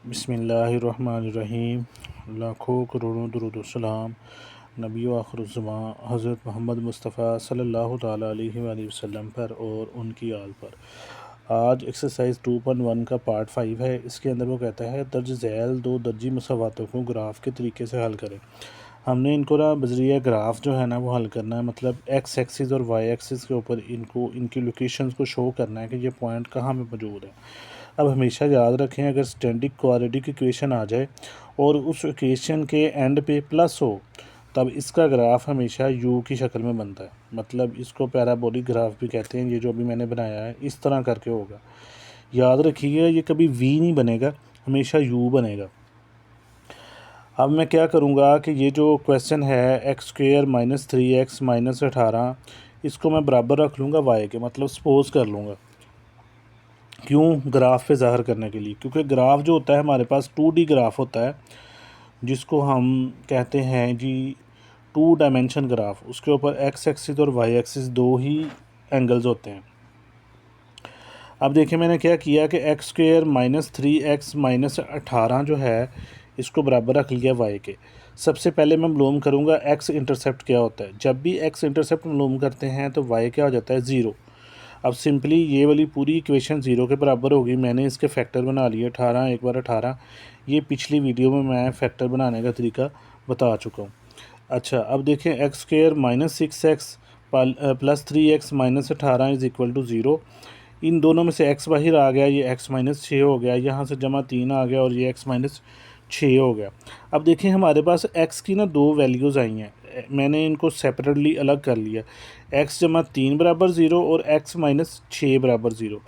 बिस्मिल्लाहिर्रहमानिर्रहीम। लाखों करोड़ों दुरूद व सलाम नबी व आखिरुज़्ज़मां हज़रत मोहम्मद मुस्तफ़ा सल्लल्लाहु ताला अलैहि वसल्लम पर और उनकी आल पर। आज एक्सरसाइज 2.1 का पार्ट 5 है। इसके अंदर वो कहता है दर्ज झैल दो दर्जी मसवातों को ग्राफ के तरीके से हल करें। हमने इनको ना बजरिया ग्राफ जो है ना वो हल करना है, मतलब एक्स एक्सिस और वाई एक्सिस के ऊपर इनको इनकी लोकेशंस को शो करना है कि ये पॉइंट कहाँ में मौजूद है। अब हमेशा याद रखें, अगर स्टैंडिक क्वाड्रेटिक इक्वेशन आ जाए और उस इक्वेशन के एंड पे प्लस हो तब इसका ग्राफ हमेशा यू की शक्ल में बनता है, मतलब इसको पैराबोलिक ग्राफ भी कहते हैं। ये जो अभी मैंने बनाया है इस तरह करके होगा। याद रखिएगा ये कभी वी नहीं बनेगा, हमेशा यू बनेगा। अब मैं क्या करूँगा कि ये जो क्वेश्चन है x square minus 3x minus 18, इसको मैं बराबर रख लूँगा वाई के, मतलब सपोज कर लूँगा। क्यों? ग्राफ पे ज़ाहिर करने के लिए, क्योंकि ग्राफ जो होता है हमारे पास 2D ग्राफ होता है जिसको हम कहते हैं जी 2 डायमेंशन ग्राफ। उसके ऊपर एक्स एक्सिस और वाई एक्सिस दो ही एंगल्स होते हैं। अब देखिए मैंने क्या किया कि x square minus 3x minus 18 जो है इसको बराबर रख लिया वाई के। सबसे पहले मैं मालूम करूँगा एक्स इंटरसेप्ट क्या होता है। जब भी एक्स इंटरसेप्ट मालूम करते हैं तो वाई क्या हो जाता है? ज़ीरो। अब सिंपली ये वाली पूरी इक्वेशन ज़ीरो के बराबर होगी। मैंने इसके फैक्टर बना लिए 18 एक बार 18। ये पिछली वीडियो में मैं फैक्टर बनाने का तरीका बता चुका हूँ। अच्छा, अब देखें x square minus 6x plus 3x minus 18 is equal to zero. इन दोनों में से x बाहर आ गया, ये x माइनस 6 हो गया, यहाँ से जमा 3 आ गया और ये x माइनस 6 हो गया। अब देखें हमारे पास x की ना दो वैल्यूज़ आई हैं, मैंने इनको सेपरेटली अलग कर लिया। x जमा 3 बराबर 0 और x माइनस 6 बराबर 0।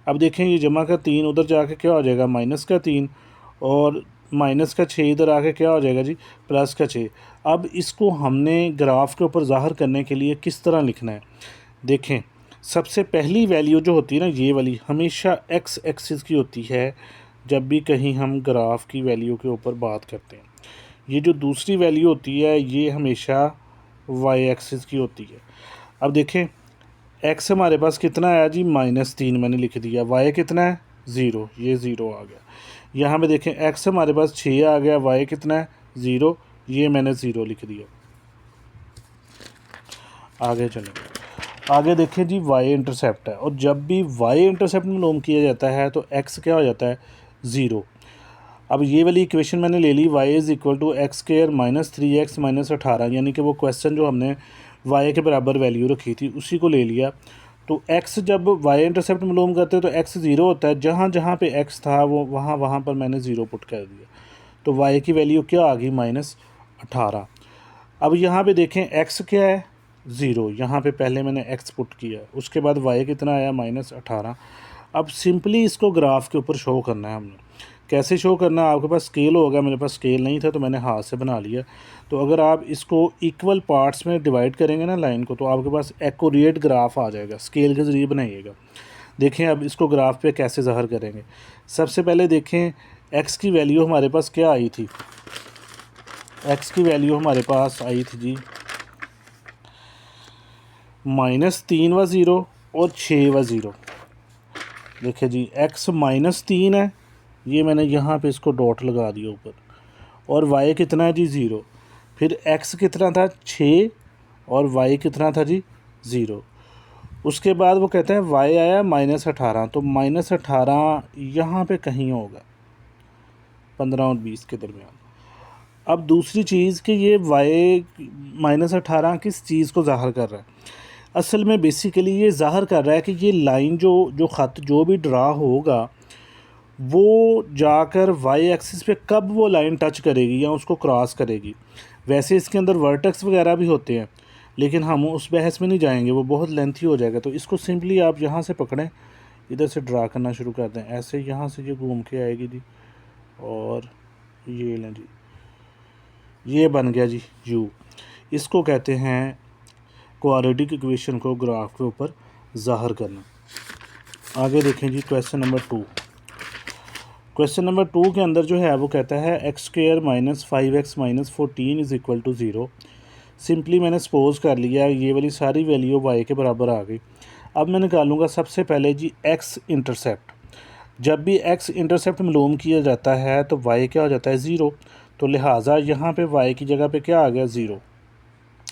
अब देखें ये जमा का 3 उधर जाके क्या हो जाएगा? माइनस का 3, और माइनस का 6 इधर आके क्या हो जाएगा जी? प्लस का 6। अब इसको हमने ग्राफ के ऊपर ज़ाहिर करने के लिए किस तरह लिखना है? देखें, सबसे पहली वैल्यू जो होती है ना ये वाली, हमेशा एक्स एक्सिस की होती है जब भी कहीं हम ग्राफ की वैल्यू के ऊपर बात करते हैं। ये जो दूसरी वैल्यू होती है ये हमेशा वाई एक्सिस की होती है। अब देखें एक्स हमारे पास कितना आया जी? -3 मैंने लिख दिया। वाई कितना है? ज़ीरो, ये ज़ीरो आ गया। यहाँ पे देखें एक्स हमारे पास 6 आ गया, वाई कितना है? ज़ीरो, ये मैंने ज़ीरो लिख दिया। आगे चलेंगे। आगे देखें जी वाई इंटरसेप्ट है, और जब भी वाई इंटरसेप्ट मालूम किया जाता है तो एक्स क्या हो जाता है? ज़ीरो। अब ये वाली इक्वेशन मैंने ले ली, y is equal to x square minus 3x minus 18, यानी कि वो क्वेश्चन जो हमने वाई के बराबर वैल्यू रखी थी उसी को ले लिया। तो एक्स जब वाई इंटरसेप्ट मालूम करते हैं तो एक्स ज़ीरो होता है, जहाँ जहाँ पे एक्स था वो वहाँ वहाँ पर मैंने ज़ीरो पुट कर दिया। तो वाई की वैल्यू क्या आ गई? -18। अब यहाँ पे देखें एक्स क्या है? ज़ीरो। यहाँ पे पहले मैंने एक्स पुट किया, उसके बाद वाई कितना आया? -18। अब सिंपली इसको ग्राफ के ऊपर शो करना है हमने। कैसे शो करना है? आपके पास स्केल होगा, मेरे पास स्केल नहीं था तो मैंने हाथ से बना लिया। तो अगर आप इसको इक्वल पार्ट्स में डिवाइड करेंगे ना लाइन को, तो आपके पास एक्यूरेट ग्राफ आ जाएगा। स्केल के ज़रिए बनाइएगा। देखें अब इसको ग्राफ पे कैसे ज़ाहिर करेंगे। सबसे पहले देखें एक्स की वैल्यू हमारे पास क्या आई थी? एक्स की वैल्यू हमारे पास आई थी जी -3 व ज़ीरो और 6 व ज़ीरो। देखिए जी एक्स -3 है, ये मैंने यहाँ पे इसको डॉट लगा दिया ऊपर, और वाई कितना है जी? ज़ीरो। फिर एक्स कितना था? 6, और वाई कितना था जी? ज़ीरो। उसके बाद वो कहते हैं वाई आया -18, तो -18 यहाँ पे कहीं होगा 15 और 20 के दरमियान। अब दूसरी चीज़ कि ये वाई -18 किस चीज़ को ज़ाहिर कर रहा है? असल में बेसिकली ये ज़ाहिर कर रहा है कि ये लाइन जो जो ख़त जो भी ड्रा होगा वो जाकर वाई एक्सिस पे कब वो लाइन टच करेगी या उसको क्रॉस करेगी। वैसे इसके अंदर वर्टेक्स वगैरह भी होते हैं, लेकिन हम उस बहस में नहीं जाएंगे, वो बहुत लेंथी हो जाएगा। तो इसको सिंपली आप यहाँ से पकड़ें, इधर से ड्रा करना शुरू कर दें, ऐसे यहाँ से ये घूम के आएगी जी, और ये लें जी, ये बन गया जी यू। इसको कहते हैं क्वाड्रेटिक इक्वेशन को ग्राफ के ऊपर ज़ाहिर करना। आगे देखें जी क्वेश्चन नंबर 2। क्वेश्चन नंबर 2 के अंदर जो है वो कहता है x square minus 5x minus 14 is equal to zero. Simply मैंने सपोज कर लिया, ये वाली सारी वैल्यू y के बराबर आ गई। अब मैं निकालूंगा सबसे पहले जी एक्स इंटरसेप्ट। जब भी x इंटरसेप्ट मालूम किया जाता है तो y क्या हो जाता है 0। तो लिहाजा यहाँ पे y की जगह पे क्या आ गया 0।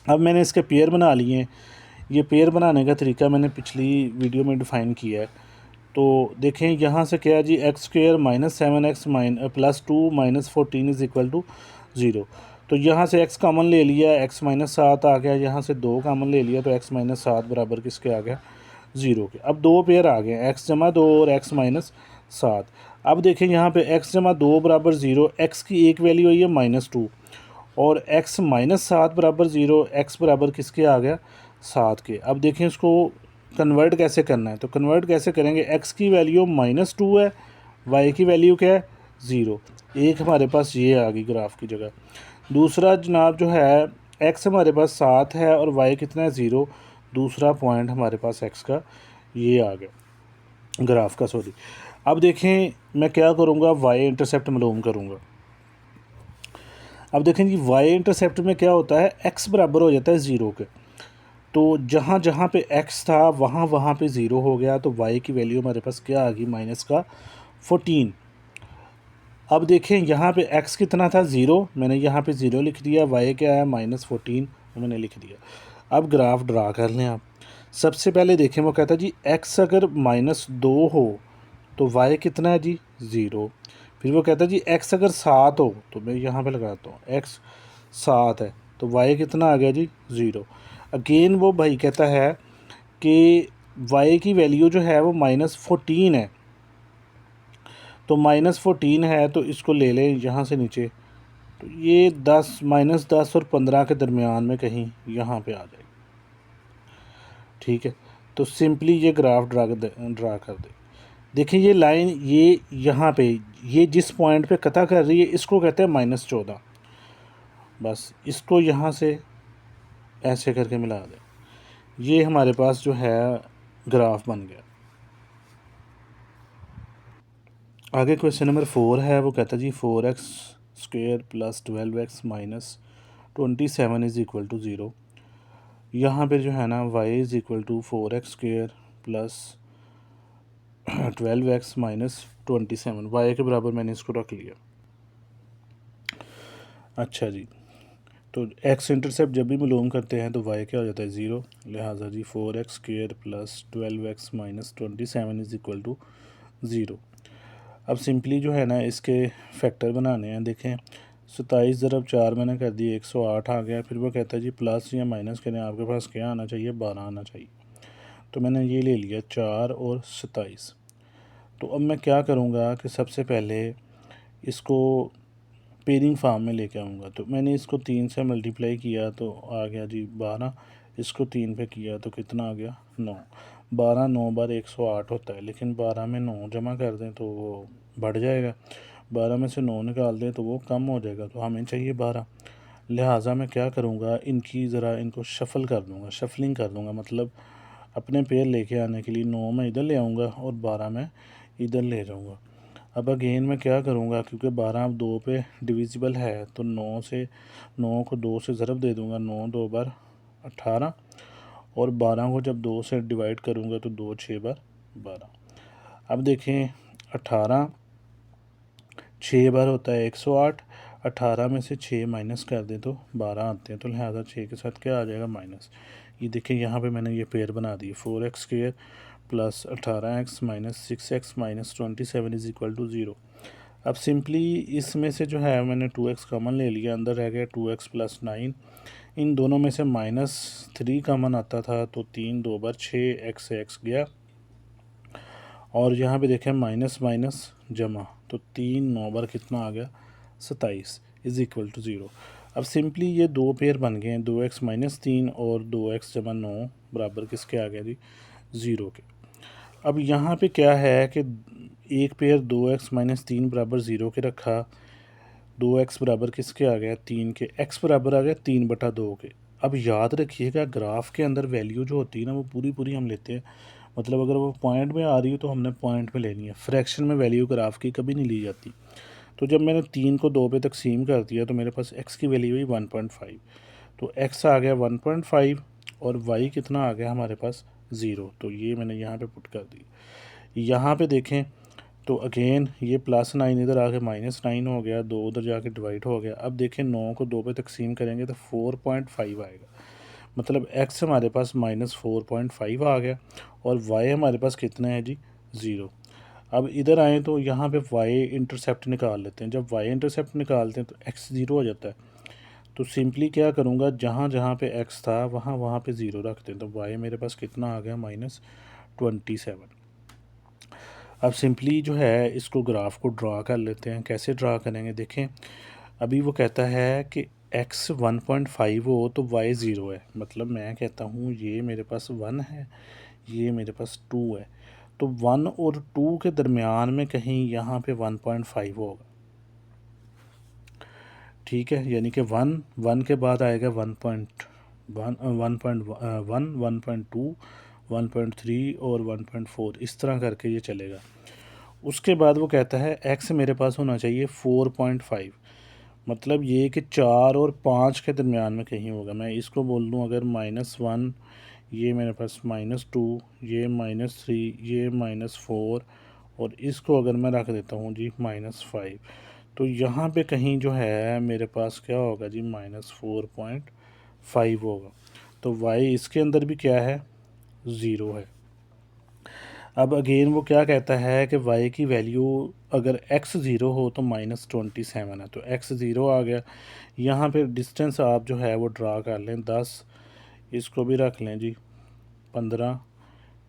अब मैंने इसके पेयर बना लिए हैं। ये पेयर बनाने का तरीका मैंने पिछली वीडियो में डिफ़ाइन किया है। तो देखें यहाँ से क्या है जी, x square -7x +2 -14 is equal to 0। तो यहाँ से x कॉमन ले लिया, x -7 आ गया, यहाँ से 2 कॉमन ले लिया तो x -7 बराबर किसके आ गया 0 के। अब दो पेयर आ गए, x जमा 2 और x -7। अब देखें यहाँ पे x जमा 2 बराबर 0, x की एक वैल्यू आई है -2 और x -7 बराबर 0, x बराबर किसके आ गया 7 के। अब देखें इसको कन्वर्ट कैसे करना है। तो कन्वर्ट कैसे करेंगे, x की वैल्यू -2 है, y की वैल्यू क्या है 0। एक हमारे पास ये आ गई ग्राफ की जगह। दूसरा जनाब जो है x हमारे पास 7 है और y कितना है 0। दूसरा पॉइंट हमारे पास x का ये आ गया ग्राफ का, सॉरी। अब देखें मैं क्या करूँगा, y इंटरसेप्ट मालूम करूँगा। अब देखें जी y इंटरसेप्ट में क्या होता है, x बराबर हो जाता है 0 के। तो जहाँ जहाँ पे x था वहाँ वहाँ पे 0 हो गया, तो y की वैल्यू हमारे पास क्या आ गई -14। अब देखें यहाँ पे x कितना था 0, मैंने यहाँ पे 0 लिख दिया, y क्या है -14 मैंने लिख दिया। अब ग्राफ ड्रा कर लें आप। सबसे पहले देखें वो कहता है जी x अगर -2 हो तो y कितना है जी 0। फिर वो कहता है जी x अगर 7 हो, तो मैं यहाँ पे लगाता हूँ x 7 है तो y कितना आ गया जी 0। अगेन वो भाई कहता है कि y की वैल्यू जो है वो -14 है, तो -14 है तो इसको ले लें यहाँ से नीचे, तो ये -10 और 15 के दरमियान में कहीं यहाँ पे आ जाएगी। ठीक है, तो सिंपली ये ग्राफ ड्रा कर दे। देखिए ये लाइन ये यहाँ पे ये जिस पॉइंट पे कता कर रही है इसको कहते हैं -14। बस इसको यहाँ से ऐसे करके मिला दें, ये हमारे पास जो है ग्राफ बन गया। आगे क्वेश्चन नंबर 4 है, वो कहता है जी 4x² + 12x - 27 is equal to 0। यहाँ पे जो है ना y is equal to 4x² + 12x - 27, y के बराबर मैंने इसको रख लिया। अच्छा जी, तो x इंटरसेप्ट जब भी मालूम करते हैं तो y क्या हो जाता है 0। लिहाजा जी 4x² + 12x - 27 is equal to 0। अब सिंपली जो है ना इसके फैक्टर बनाने हैं। देखें 27 ज़रब 4 मैंने कर दी 108 आ गया। फिर वो कहता है जी प्लस या माइनस करें, आपके पास क्या आना चाहिए 12 आना चाहिए। तो मैंने ये ले लिया 4 और 27। तो अब मैं क्या करूँगा कि सबसे पहले इसको पेयरिंग फार्म में लेके आऊँगा। तो मैंने इसको 3 से मल्टीप्लाई किया तो आ गया जी 12, इसको 3 पे किया तो कितना आ गया 9। 12 9 बार 108 होता है, लेकिन 12 में 9 जमा कर दें तो वो बढ़ जाएगा, 12 में से 9 निकाल दें तो वो कम हो जाएगा, तो हमें चाहिए 12। लिहाजा मैं क्या करूँगा, इनकी ज़रा इनको शफ़ल कर दूँगा, शफलिंग कर दूँगा, मतलब अपने पेयर लेके आने के लिए 9 मैं इधर ले आऊँगा और 12 मैं इधर ले जाऊँगा। अब अगेन मैं क्या करूँगा, क्योंकि 12 अब 2 पे डिविजिबल है तो 9 को 2 से ज़रब दे दूँगा, 9 2 बार 18 और 12 को जब 2 से डिवाइड करूँगा तो 2 6 बार 12। अब देखें 18 6 बार होता है 108, 18 में से 6 माइनस कर दें तो 12 आते हैं, तो लिहाजा 6 के साथ क्या आ जाएगा माइनस। ये देखें यहाँ पे मैंने ये पेयर बना दी 4x² + 18x - 6x - 27 is equal to 0। अब सिंपली इसमें से जो है मैंने 2x कॉमन ले लिया, अंदर रह गया 2x + 9। इन दोनों में से -3 कॉमन आता था तो 3 2 बार 6 x से x गया, और यहाँ पे देखें माइनस माइनस जमा, तो 3 9 बार कितना आ गया 27 इज़ इक्वल टू 0। अब सिंपली ये दो पेयर बन गए हैं, 2x - 3 और 2x जमा 9 बराबर किसके आ गया जी 0 के। अब यहाँ पे क्या है कि एक पेयर 2x - 3 बराबर 0 के रखा, 2x बराबर किसके आ गया 3 के, x बराबर आ गया 3/2 के। अब याद रखिएगा ग्राफ के अंदर वैल्यू जो होती है ना वो पूरी पूरी हम लेते हैं, मतलब अगर वो पॉइंट में आ रही है तो हमने पॉइंट में लेनी है, फ्रैक्शन में वैल्यू ग्राफ की कभी नहीं ली जाती। तो जब मैंने 3 को 2 पे तकसीम कर दिया तो मेरे पास x की वैल्यू हुई 1.5, तो x आ गया 1.5 और y कितना आ गया हमारे पास 0, तो ये मैंने यहाँ पे पुट कर दी। यहाँ पे देखें तो अगेन ये +9 इधर आके -9 हो गया, 2 उधर जाके डिवाइड हो गया। अब देखें 9 को 2 पे तकसीम करेंगे तो 4.5 आएगा, मतलब x हमारे पास -4.5 आ गया और y हमारे पास कितना है जी, 0। अब इधर आएँ तो यहाँ पे y इंटरसेप्ट निकाल लेते हैं। जब y इंटरसेप्ट निकालते हैं तो x 0 हो जाता है। तो सिंपली क्या करूँगा, जहाँ जहाँ पे x था वहाँ वहाँ पे 0 रखते हैं, तो y मेरे पास कितना आ गया, -27। अब सिंपली जो है इसको ग्राफ को ड्रा कर लेते हैं। कैसे ड्रा करेंगे देखें, अभी वो कहता है कि x 1.5 हो तो y 0 है, मतलब मैं कहता हूँ ये मेरे पास 1 है, ये मेरे पास 2 है, तो 1 और 2 के दरमियान में कहीं यहाँ पे 1.5 होगा, ठीक है। यानी कि 1 के बाद आएगा 1.1, 1.1, 1.2, 1.3 और 1.4, इस तरह करके ये चलेगा। उसके बाद वो कहता है x मेरे पास होना चाहिए 4.5, मतलब ये कि 4 और 5 के दरमियान में कहीं होगा। मैं इसको बोल दूँ अगर -1, ये मेरे पास -2, ये -3, ये -4 और इसको अगर मैं रख देता हूँ जी -5, तो यहाँ पे कहीं जो है मेरे पास क्या होगा जी, -4.5 होगा। तो y इसके अंदर भी क्या है, 0 है। अब अगेन वो क्या कहता है कि y की वैल्यू अगर x 0 हो तो -27 है, तो x 0 आ गया। यहाँ पे डिस्टेंस आप जो है वो ड्रा कर लें, 10, इसको भी रख लें जी 15,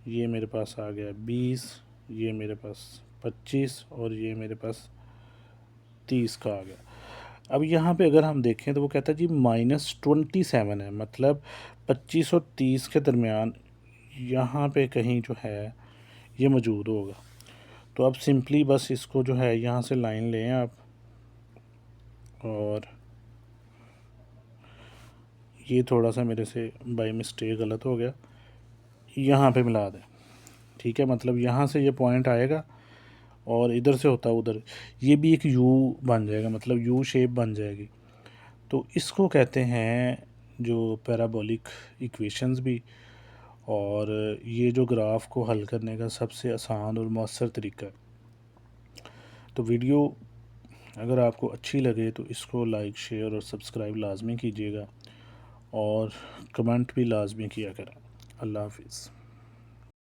ये मेरे पास आ गया 20, ये मेरे पास 25 और ये मेरे पास 30 का आ गया। अब यहाँ पे अगर हम देखें तो वो कहता है जी -27 है, मतलब 25 और 30 के दरमियान यहाँ पे कहीं जो है ये मौजूद होगा। तो अब सिंपली बस इसको जो है यहाँ से लाइन लें आप और ये थोड़ा सा मेरे से बाय मिस्टेक गलत हो गया, यहाँ पे मिला दें, ठीक है। मतलब यहाँ से ये पॉइंट आएगा और इधर से होता है उधर, ये भी एक यू बन जाएगा, मतलब यू शेप बन जाएगी। तो इसको कहते हैं जो पैराबोलिक इक्वेशंस भी, और ये जो ग्राफ को हल करने का सबसे आसान और मौसर तरीका है। तो वीडियो अगर आपको अच्छी लगे तो इसको लाइक, शेयर और सब्सक्राइब लाजमी कीजिएगा और कमेंट भी लाजमी किया करें। अल्लाह हाफिज़।